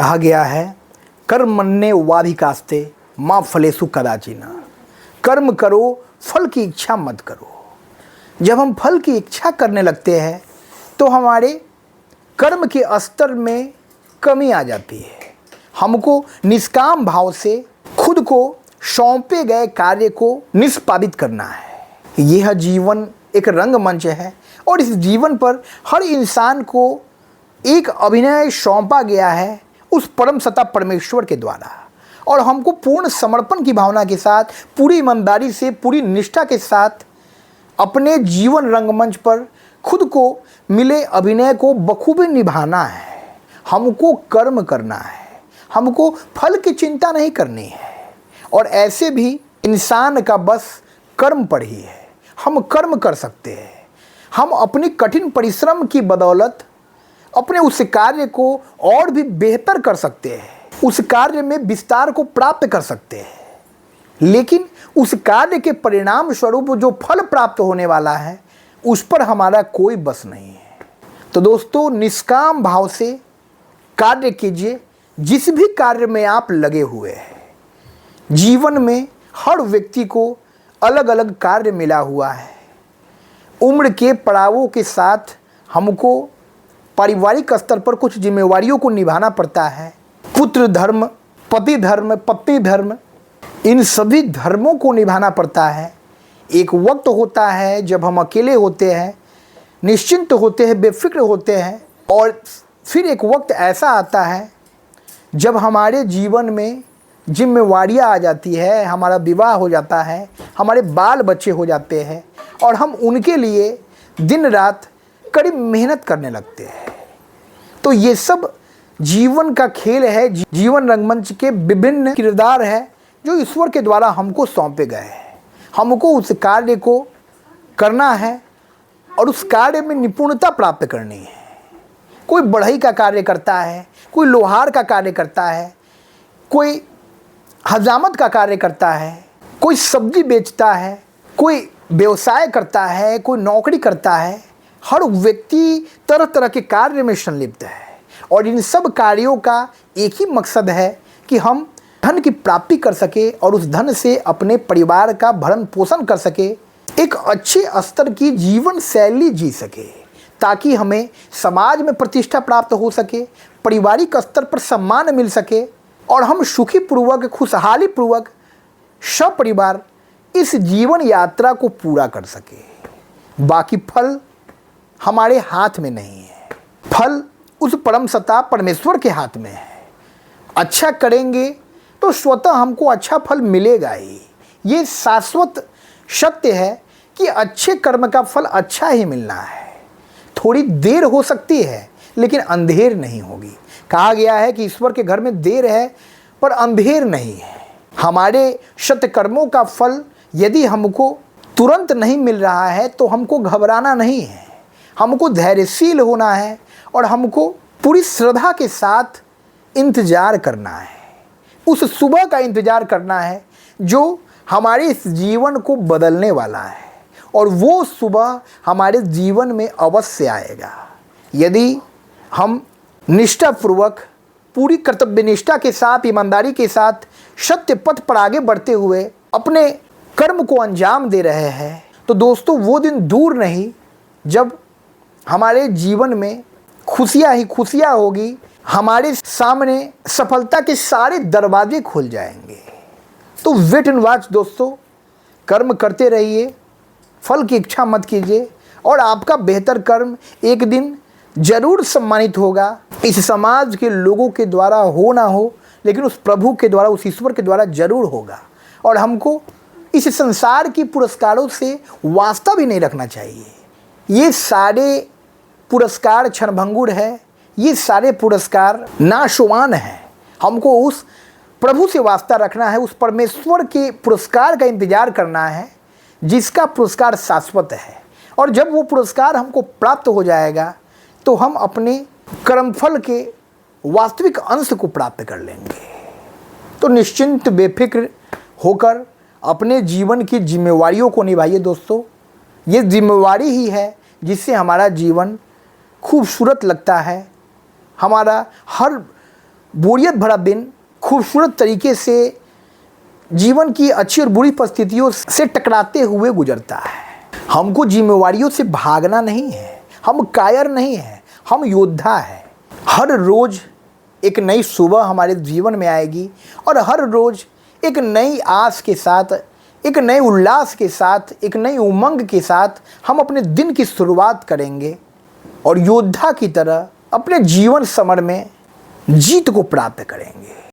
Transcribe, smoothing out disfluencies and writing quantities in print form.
कहा गया है, कर्मण्ये वाधिकास्ते मां फलेषु कदाचिन। कर्म करो, फल की इच्छा मत करो। जब हम फल की इच्छा करने लगते हैं तो हमारे कर्म के स्तर में कमी आ जाती है। हमको निष्काम भाव से खुद को सौंपे गए कार्य को निष्पादित करना है। यह जीवन एक रंगमंच है और इस जीवन पर हर इंसान को एक अभिनय सौंपा गया है उस परम सत्ता परमेश्वर के द्वारा, और हमको पूर्ण समर्पण की भावना के साथ, पूरी ईमानदारी से, पूरी निष्ठा के साथ अपने जीवन रंगमंच पर खुद को मिले अभिनय को बखूबी निभाना है। हमको कर्म करना है, हमको फल की चिंता नहीं करनी है। और ऐसे भी इंसान का बस कर्म पर ही है। हम कर्म कर सकते हैं। हम अपनी कठिन परिश्रम की बदौलत अपने उस कार्य को और भी बेहतर कर सकते हैं, उस कार्य में विस्तार को प्राप्त कर सकते हैं। लेकिन उस कार्य के परिणाम स्वरूप जो फल प्राप्त होने वाला है उस पर हमारा कोई बस नहीं है। तो दोस्तों, निष्काम भाव से कार्य कीजिए। जिस भी कार्य में आप लगे हुए हैं, जीवन में हर व्यक्ति को अलग अलग कार्य मिला हुआ है। उम्र के पड़ावों के साथ हमको पारिवारिक स्तर पर कुछ जिम्मेवारियों को निभाना पड़ता है। पुत्र धर्म, पति धर्म, पत्नी धर्म, इन सभी धर्मों को निभाना पड़ता है। एक वक्त होता है जब हम अकेले होते हैं, निश्चिंत होते हैं, बेफिक्र होते हैं, और फिर एक वक्त ऐसा आता है जब हमारे जीवन में जिम्मेवारियाँ आ जाती है, हमारा विवाह हो जाता है, हमारे बाल बच्चे हो जाते हैं और हम उनके लिए दिन रात कड़ी मेहनत करने लगते हैं। तो ये सब जीवन का खेल है, जीवन रंगमंच के विभिन्न किरदार है जो ईश्वर के द्वारा हमको सौंपे गए हैं। हमको उस कार्य को करना है और उस कार्य में निपुणता प्राप्त करनी है। कोई बढ़ई का कार्य करता है, कोई लोहार का कार्य करता है, कोई हजामत का कार्य करता है, कोई सब्जी बेचता है, कोई व्यवसाय करता है, कोई नौकरी करता है। हर व्यक्ति तरह तरह के कार्य में संलिप्त है और इन सब कार्यों का एक ही मकसद है कि हम धन की प्राप्ति कर सके और उस धन से अपने परिवार का भरण पोषण कर सके, एक अच्छे स्तर की जीवन शैली जी सके, ताकि हमें समाज में प्रतिष्ठा प्राप्त हो सके, पारिवारिक स्तर पर सम्मान मिल सके और हम सुखी पूर्वक, खुशहाली पूर्वक सपरिवार इस जीवन यात्रा को पूरा कर सके। बाकी फल हमारे हाथ में नहीं है। फल उस परम सत्ता परमेश्वर के हाथ में है। अच्छा करेंगे तो स्वतः हमको अच्छा फल मिलेगा ही। ये शाश्वत सत्य है कि अच्छे कर्म का फल अच्छा ही मिलना है। थोड़ी देर हो सकती है लेकिन अंधेर नहीं होगी। कहा गया है कि ईश्वर के घर में देर है पर अंधेर नहीं है। हमारे सत्कर्मों का फल यदि हमको तुरंत नहीं मिल रहा है तो हमको घबराना नहीं है। हमको धैर्यशील होना है और हमको पूरी श्रद्धा के साथ इंतजार करना है। उस सुबह का इंतजार करना है जो हमारे इस जीवन को बदलने वाला है, और वो सुबह हमारे जीवन में अवश्य आएगा यदि हम निष्ठापूर्वक, पूरी कर्तव्यनिष्ठा के साथ, ईमानदारी के साथ सत्य पथ पर आगे बढ़ते हुए अपने कर्म को अंजाम दे रहे हैं। तो दोस्तों, वो दिन दूर नहीं जब हमारे जीवन में खुशियाँ ही खुशियाँ होगी। हमारे सामने सफलता के सारे दरवाजे खुल जाएंगे। तो वेट एंड वॉच दोस्तों, कर्म करते रहिए, फल की इच्छा मत कीजिए और आपका बेहतर कर्म एक दिन जरूर सम्मानित होगा। इस समाज के लोगों के द्वारा हो ना हो, लेकिन उस प्रभु के द्वारा, उस ईश्वर के द्वारा जरूर होगा। और हमको इस संसार की पुरस्कारों से वास्ता भी नहीं रखना चाहिए। ये सारे पुरस्कार क्षणभंगुर है, ये सारे पुरस्कार नाशवान हैं। हमको उस प्रभु से वास्ता रखना है, उस परमेश्वर के पुरस्कार का इंतजार करना है जिसका पुरस्कार शाश्वत है। और जब वो पुरस्कार हमको प्राप्त हो जाएगा तो हम अपने कर्मफल के वास्तविक अंश को प्राप्त कर लेंगे। तो निश्चिंत बेफिक्र होकर अपने जीवन की जिम्मेवारियों को निभाइए दोस्तों। ये जिम्मेवारी ही है जिससे हमारा जीवन खूबसूरत लगता है। हमारा हर बोरियत भरा दिन खूबसूरत तरीके से जीवन की अच्छी और बुरी परिस्थितियों से टकराते हुए गुजरता है। हमको जिम्मेवारियों से भागना नहीं है, हम कायर नहीं हैं, हम योद्धा हैं। हर रोज़ एक नई सुबह हमारे जीवन में आएगी और हर रोज़ एक नई आस के साथ, एक नए उल्लास के साथ, एक नई उमंग के साथ हम अपने दिन की शुरुआत करेंगे और योद्धा की तरह अपने जीवन समर में जीत को प्राप्त करेंगे।